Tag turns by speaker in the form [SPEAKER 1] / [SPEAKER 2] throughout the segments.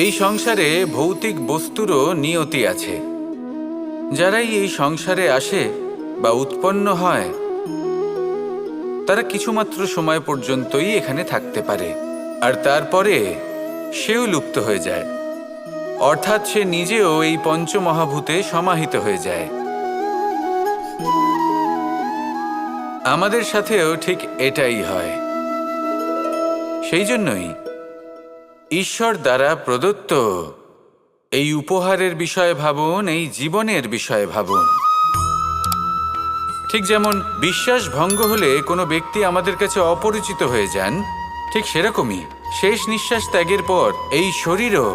[SPEAKER 1] এই সংসারে ভৌতিক বস্তুরও নিয়তি আছে। যারাই এই সংসারে আসে বা উৎপন্ন হয় তারা কিছুমাত্র সময় পর্যন্তই এখানে থাকতে পারে, আর তারপরে সেও লুপ্ত হয়ে যায়, অর্থাৎ সে নিজেও এই পঞ্চমহাভূতে সমাহিত হয়ে যায়। আমাদের সাথেও ঠিক এটাই হয়। সেই জন্যই ঈশ্বর দ্বারা প্রদত্ত এই উপহারের বিষয়ে ভাবুন, এই জীবনের বিষয়ে ভাবুন। ঠিক যেমন বিশ্বাস ভঙ্গ হলে কোনো ব্যক্তি আমাদের কাছে অপরিচিত হয়ে যান, ঠিক সেরকমই শেষ নিঃশ্বাস ত্যাগের পর এই শরীরও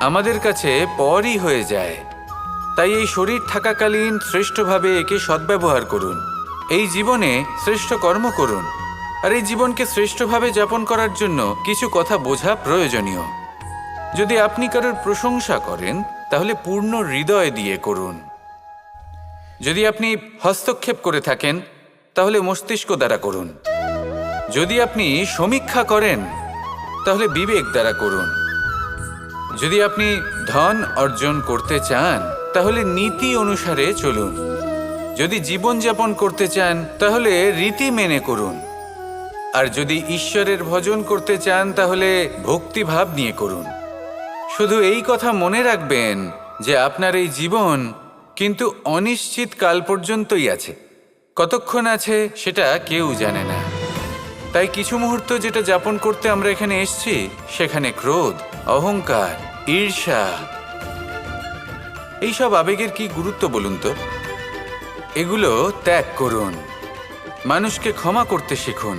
[SPEAKER 1] আমাদের কাছে পরই হয়ে যায়। তাই এই শরীর থাকাকালীন শ্রেষ্ঠভাবে একে সদ্ব্যবহার করুন, এই জীবনে শ্রেষ্ঠ কর্ম করুন। আর এই জীবনকে শ্রেষ্ঠভাবে যাপন করার জন্য কিছু কথা বোঝা প্রয়োজনীয়। যদি আপনি কারোর প্রশংসা করেন তাহলে পূর্ণ হৃদয় দিয়ে করুন। যদি আপনি হস্তক্ষেপ করে থাকেন তাহলে মস্তিষ্ক দ্বারা করুন। যদি আপনি সমীক্ষা করেন তাহলে বিবেক দ্বারা করুন। যদি আপনি ধন অর্জন করতে চান তাহলে নীতি অনুসারে চলুন। যদি জীবনযাপন করতে চান তাহলে রীতি মেনে করুন। আর যদি ঈশ্বরের ভজন করতে চান তাহলে ভক্তিভাব নিয়ে করুন। শুধু এই কথা মনে রাখবেন যে আপনার এই জীবন কিন্তু অনিশ্চিত কাল পর্যন্তই আছে। কতক্ষণ আছে সেটা কেউ জানে না। তাই কিছু মুহূর্ত যেটা যাপন করতে আমরা এখানে এসেছি, সেখানে ক্রোধ, অহংকার, ঈর্ষা, এইসব আবেগের কি গুরুত্ব বলুন তো? এগুলো ত্যাগ করুন। মানুষকে ক্ষমা করতে শিখুন।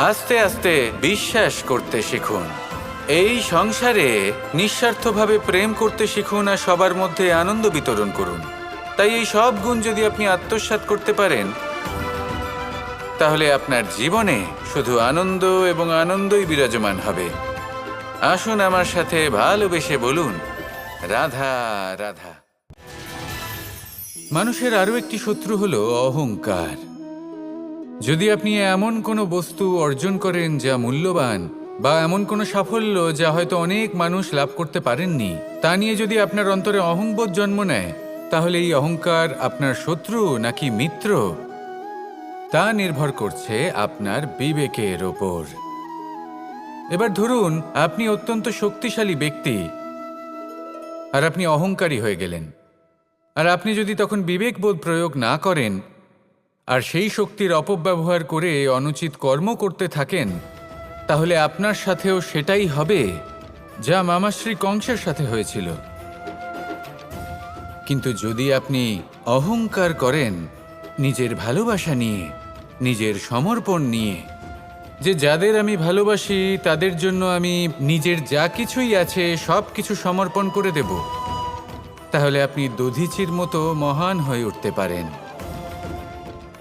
[SPEAKER 1] আস্তে আস্তে বিশ্বাস করতে শিখুন। এই সংসারে নিঃস্বার্থভাবে প্রেম করতে শিখুন আর সবার মধ্যে আনন্দ বিতরণ করুন। তাই এই সব গুণ যদি আপনি আত্মসাৎ করতে পারেন তাহলে আপনার জীবনে শুধু আনন্দ এবং আনন্দই বিরাজমান হবে। আসুন আমার সাথে ভালোবেসে বলুন, রাধা রাধা। মানুষের আরও একটি শত্রু হলো অহংকার। যদি আপনি এমন কোনো বস্তু অর্জন করেন যা মূল্যবান, বা এমন কোনো সাফল্য যা হয়তো অনেক মানুষ লাভ করতে পারেননি, তা নিয়ে যদি আপনার অন্তরে অহংবোধ জন্ম নেয়, তাহলে এই অহংকার আপনার শত্রু নাকি মিত্র তা নির্ভর করছে আপনার বিবেকের ওপর। এবার ধরুন আপনি অত্যন্ত শক্তিশালী ব্যক্তি আর আপনি অহংকারী হয়ে গেলেন। আর আপনি যদি তখন বিবেকবোধ প্রয়োগ না করেন আর সেই শক্তির অপব্যবহার করে অনুচিত কর্ম করতে থাকেন, তাহলে আপনার সাথেও সেটাই হবে যা মামাশ্রী কংসের সাথে হয়েছিল। কিন্তু যদি আপনি অহংকার করেন নিজের ভালোবাসা নিয়ে, নিজের সমর্পণ নিয়ে, যে যাদের আমি ভালোবাসি তাদের জন্য আমি নিজের যা কিছুই আছে সব কিছু সমর্পণ করে দেব, তাহলে আপনি দধিচির মতো মহান হয়ে উঠতে পারেন।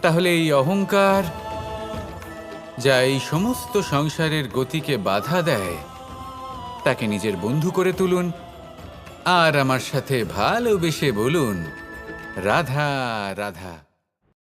[SPEAKER 1] তাহলে এই অহংকার যা এই সমস্ত সংসারের গতিকে বাধা দেয় তাকে নিজের বন্ধু করে তুলুন আর আমার সাথে ভালোবেসে বলুন, রাধা রাধা।